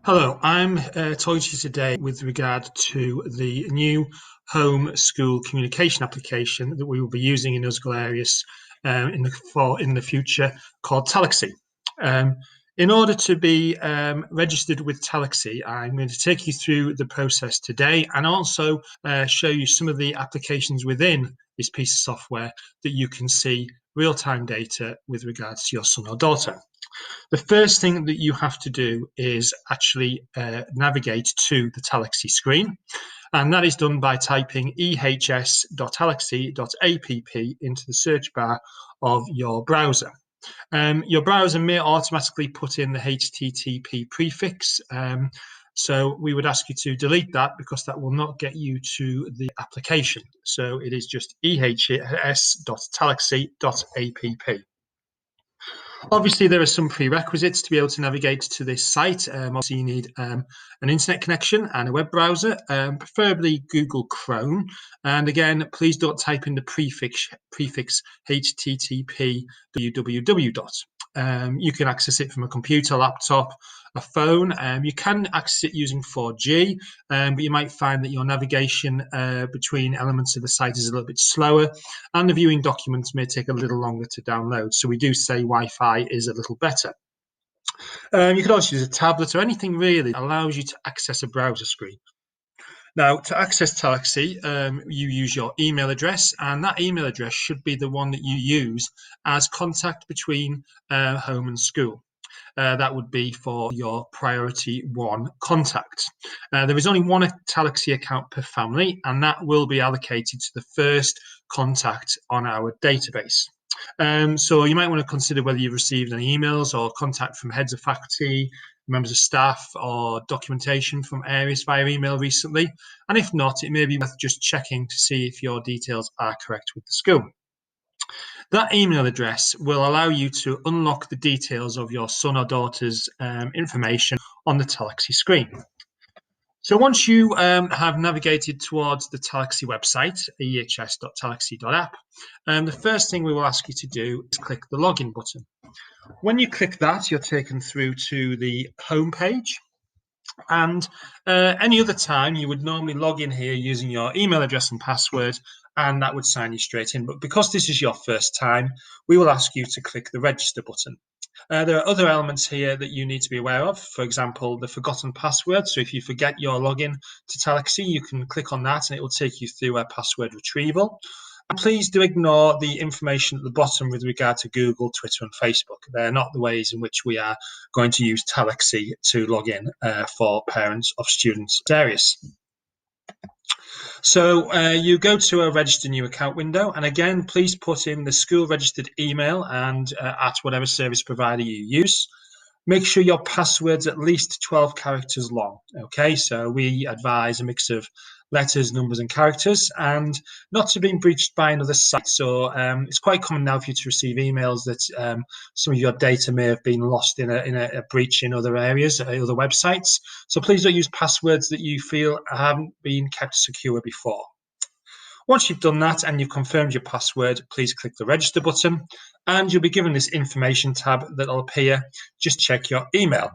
Hello, I'm talking to you today with regard to the new home school communication application that we will be using in Eirias in the future called Talaxy. Um, in order to be registered with Talaxy, I'm going to take you through the process today and also show you some of the applications within this piece of software that you can see real-time data with regards to your son or daughter. The first thing that you have to do is actually navigate to the Talaxy screen, and that is done by typing ehs.talaxy.app into the search bar of your browser. Your browser may automatically put in the HTTP prefix, so we would ask you to delete that because that will not get you to the application. So it is just ehs.talaxy.app. Obviously, there are some prerequisites to be able to navigate to this site. Obviously, you need an internet connection and a web browser, preferably Google Chrome. And again, please don't type in the prefix HTTP www. You can access it from a computer, laptop, a phone. You can access it using 4G, but you might find that your navigation between elements of the site is a little bit slower, and the viewing documents may take a little longer to download. So we do say Wi-Fi is a little better. You could also use a tablet or anything really that allows you to access a browser screen. Now, to access Talaxy, you use your email address, and that email address should be the one that you use as contact between home and school. That would be for your priority one contact. There is only one Talaxy account per family, and that will be allocated to the first contact on our database. So you might want to consider whether you've received any emails or contact from heads of faculty, members of staff, or documentation from Eirias via email recently. And if not, it may be worth just checking to see if your details are correct with the school. That email address will allow you to unlock the details of your son or daughter's information on the Talaxy screen. So once you have navigated towards the Talaxy website, ehs.talaxy.app, the first thing we will ask you to do is click the login button. When you click that, you're taken through to the home page. And any other time, you would normally log in here using your email address and password, and that would sign you straight in. But because this is your first time, we will ask you to click the register button. There are other elements here that you need to be aware of. For example, the forgotten password. So if you forget your login to Talaxy, you can click on that and it will take you through a password retrieval. And please do ignore the information at the bottom with regard to Google, Twitter, and Facebook. They're not the ways in which we are going to use Talaxy to log in for parents of students in Eirias. So you go to a register new account window, and again, please put in the school registered email and at whatever service provider you use. Make sure your password's at least 12 characters long. Okay, so we advise a mix of letters, numbers, and characters, and not to be breached by another site. So it's quite common now for you to receive emails that some of your data may have been lost in a breach in other areas, other websites. So please don't use passwords that you feel haven't been kept secure before. Once you've done that and you've confirmed your password, please click the register button and you'll be given this information tab that will appear. Just check your email.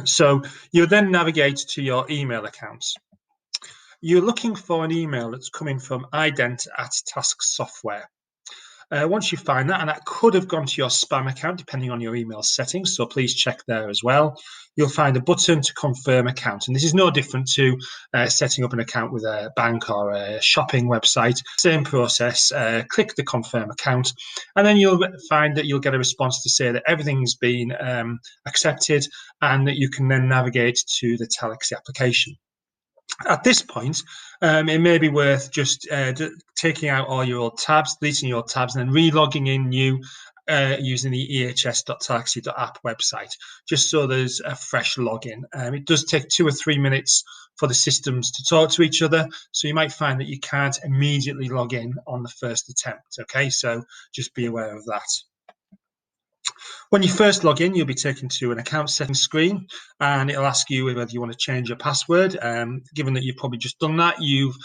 So you'll then navigate to your email accounts. You're looking for an email that's coming from ident@task software. Once you find that, and that could have gone to your spam account depending on your email settings, so please check there as well. You'll find a button to confirm account, and this is no different to setting up an account with a bank or a shopping website. Same process. Click the confirm account, and then you'll find that you'll get a response to say that everything's been accepted and that you can then navigate to the Talaxy application. At this point, it may be worth just taking out all your old tabs, deleting your old tabs, and then re-logging in new using the ehs.talaxy.app website, just so there's a fresh login. It does take 2 or 3 minutes for the systems to talk to each other, so you might find that you can't immediately log in on the first attempt. Okay, so just be aware of that. When you first log in, you'll be taken to an account settings screen, and it'll ask you whether you want to change your password. Given that you've probably just done that, you've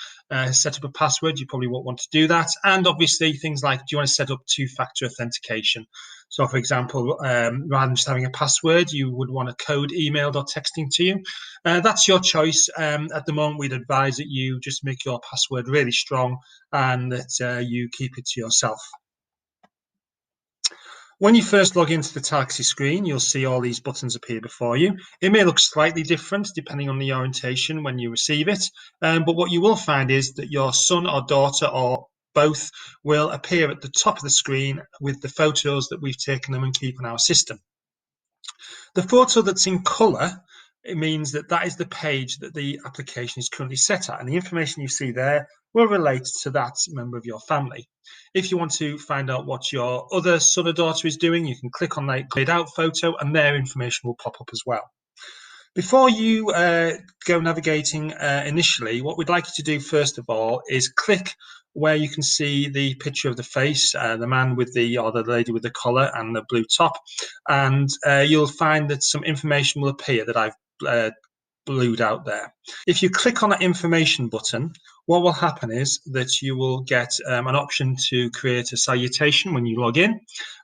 set up a password, you probably won't want to do that. And obviously things like, do you want to set up two-factor authentication? So, for example, rather than just having a password, you would want a code emailed or texting to you. That's your choice. At the moment, we'd advise that you just make your password really strong and that you keep it to yourself. When you first log into the Talaxy screen, you'll see all these buttons appear before you. It may look slightly different depending on the orientation when you receive it, but what you will find is that your son or daughter or both will appear at the top of the screen with the photos that we've taken them and keep in our system. The photo that's in colour, it means that that is the page that the application is currently set at, and the information you see there will relate to that member of your family. If you want to find out what your other son or daughter is doing, you can click on that grayed out photo and their information will pop up as well. Before you go navigating initially, what we'd like you to do first of all is click where you can see the picture of the face, the man with or the lady with the collar and the blue top, and you'll find that some information will appear that I've blued out there. If you click on that information button, what will happen is that you will get an option to create a salutation when you log in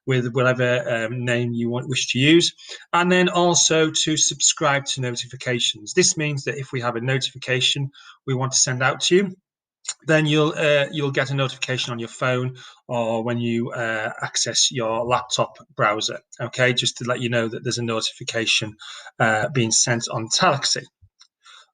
with whatever name you wish to use, and then also to subscribe to notifications. This means that if we have a notification we want to send out to you, then you'll get a notification on your phone or when you access your laptop browser. Okay, just to let you know that there's a notification being sent on Talaxy.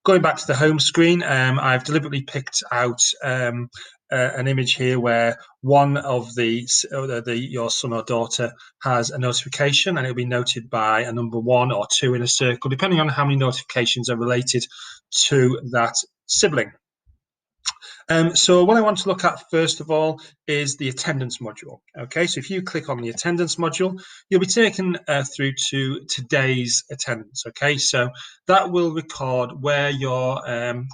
Going back to the home screen, I've deliberately picked out an image here where one of your son or daughter has a notification, and it'll be noted by a number 1 or 2 in a circle, depending on how many notifications are related to that sibling. So what I want to look at first of all is the attendance module. Okay, so if you click on the attendance module, you'll be taken through to today's attendance. Okay, so that will record where your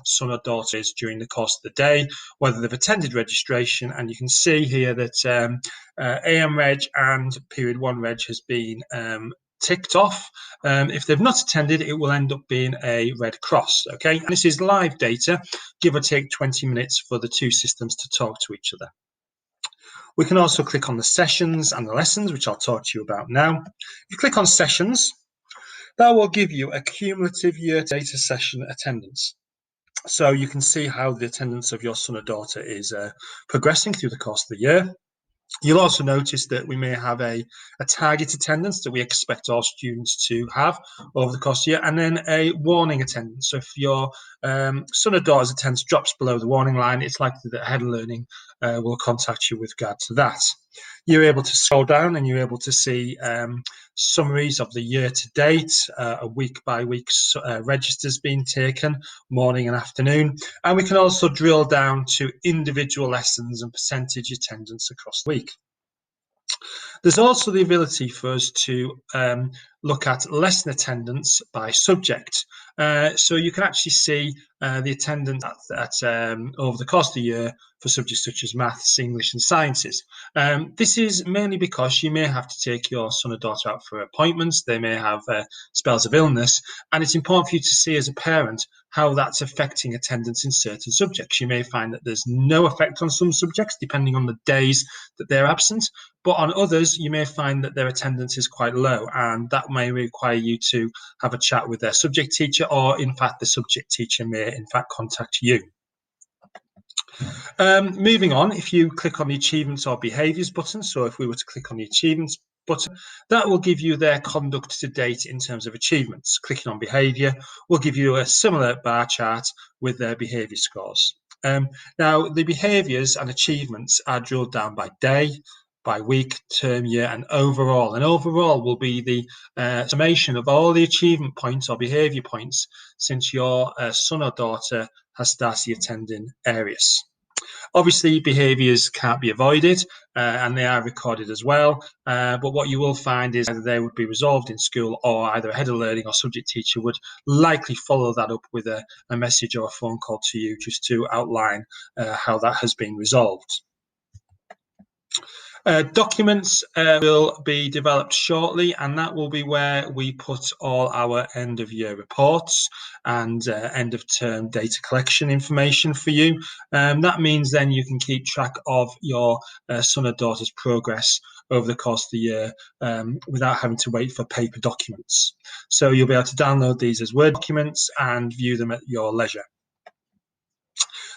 son or daughter is during the course of the day, whether they've attended registration, and you can see here that AM Reg and Period 1 Reg has been ticked off. If they've not attended, it will end up being a red cross. Okay, and this is live data, give or take 20 minutes for the two systems to talk to each other. We can also click on the sessions and the lessons, which I'll talk to you about now. If you click on sessions, that will give you a cumulative year data session attendance. So you can see how the attendance of your son or daughter is progressing through the course of the year. You'll also notice that we may have a target attendance that we expect our students to have over the course of the year, and then a warning attendance. So if your son or daughter's attendance drops below the warning line, it's likely that Head Learning will contact you with regard to that. You're able to scroll down and you're able to see summaries of the year to date, a week by week registers being taken, morning and afternoon. And we can also drill down to individual lessons and percentage attendance across the week. There's also the ability for us to look at lesson attendance by subject. So you can actually see the attendance over the course of the year for subjects such as maths, English and sciences. This is mainly because you may have to take your son or daughter out for appointments, they may have spells of illness, and it's important for you to see as a parent how that's affecting attendance in certain subjects. You may find that there's no effect on some subjects depending on the days that they're absent, but on others you may find that their attendance is quite low, and that may require you to have a chat with their subject teacher, or in fact the subject teacher may in fact contact you. Moving on, if you click on the achievements or behaviours button, so if we were to click on the achievements button, that will give you their conduct to date in terms of achievements. Clicking on behaviour will give you a similar bar chart with their behaviour scores. Now, the behaviours and achievements are drilled down by day, by week, term, year, and overall. And overall will be the summation of all the achievement points or behaviour points since your son or daughter has started attending Eirias. Obviously, behaviours can't be avoided and they are recorded as well. But what you will find is either they would be resolved in school, or either a Head of Learning or subject teacher would likely follow that up with a message or a phone call to you just to outline how that has been resolved. Documents will be developed shortly, and that will be where we put all our end of year reports and end of term data collection information for you. That means then you can keep track of your son or daughter's progress over the course of the year without having to wait for paper documents. So you'll be able to download these as Word documents and view them at your leisure.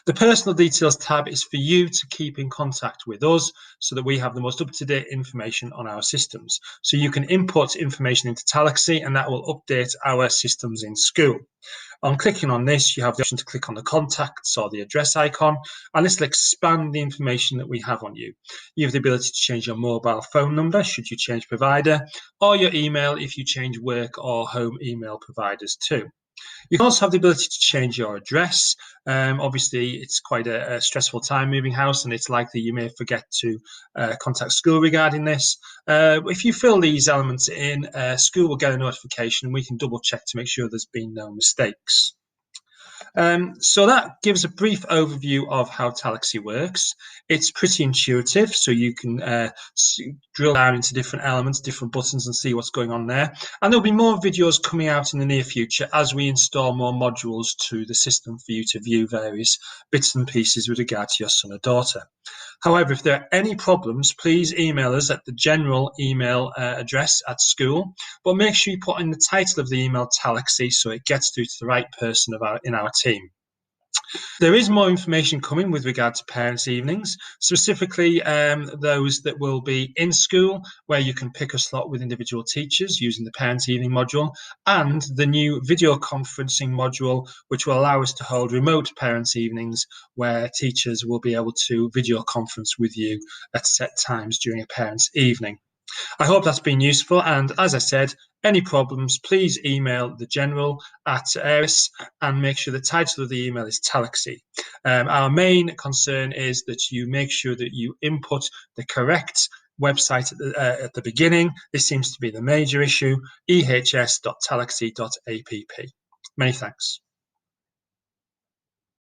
The personal details tab is for you to keep in contact with us so that we have the most up-to-date information on our systems. So you can input information into Talaxy and that will update our systems in school. On clicking on this, you have the option to click on the contacts or the address icon, and this will expand the information that we have on you. You have the ability to change your mobile phone number should you change provider, or your email if you change work or home email providers too. You can also have the ability to change your address. Obviously, it's quite a stressful time moving house, and it's likely you may forget to contact school regarding this. If you fill these elements in, school will get a notification, and we can double check to make sure there's been no mistakes. So that gives a brief overview of how Talaxy works. It's pretty intuitive, so you can drill down into different elements, different buttons, and see what's going on there. And there'll be more videos coming out in the near future as we install more modules to the system for you to view various bits and pieces with regard to your son or daughter. However, if there are any problems, please email us at the general email address at school, but make sure you put in the title of the email Talaxy so it gets through to the right person in our team. There is more information coming with regard to parents' evenings, specifically those that will be in school, where you can pick a slot with individual teachers using the parents' evening module, and the new video conferencing module, which will allow us to hold remote parents' evenings, where teachers will be able to video conference with you at set times during a parents' evening. I hope that's been useful, and as I said, any problems, please email the general at Eirias and make sure the title of the email is Talaxy. Our main concern is that you make sure that you input the correct website at the beginning. This seems to be the major issue, ehs.talaxy.app. Many thanks.